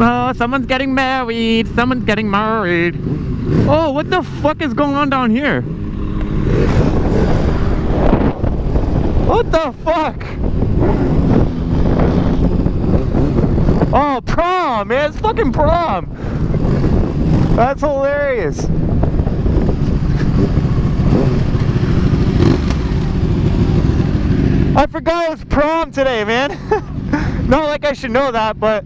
Oh, someone's getting married. Someone's getting married. Oh, what the fuck is going on down here? What the fuck? Oh, prom, man. It's fucking prom. That's hilarious. I forgot it was prom today, man. Not like I should know that, but...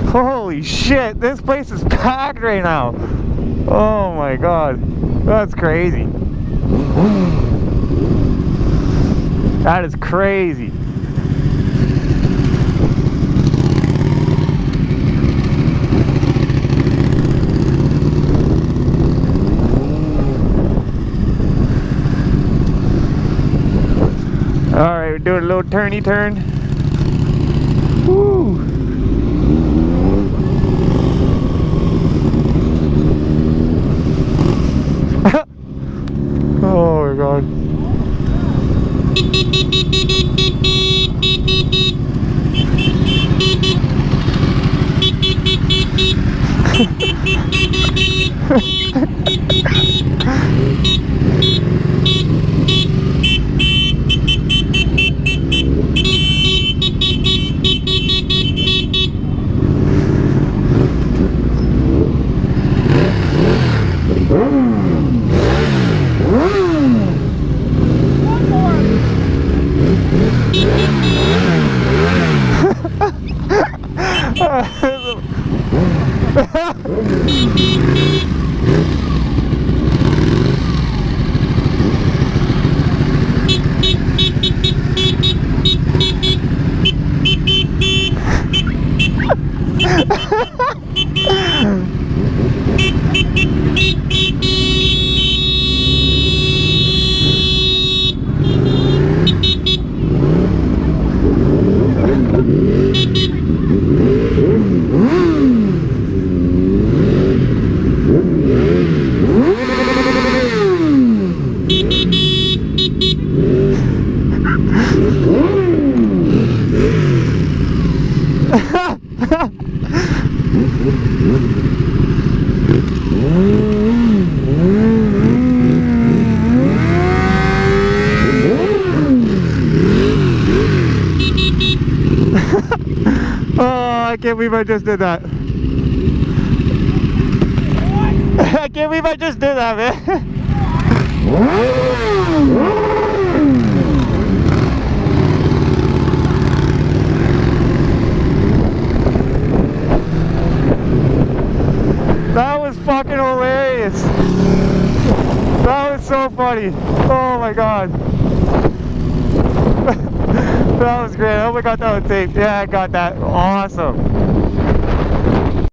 Holy shit, this place is packed right now. Oh my god, that's crazy. That is crazy. Alright, we're doing a little turny turn. Woo! Oh my god. Oh, I can't believe I just did that. I can't believe I just did that, man. That was fucking hilarious. That was so funny. Oh my god. That was great. I hope I got that on tape. Yeah, I got that. Awesome.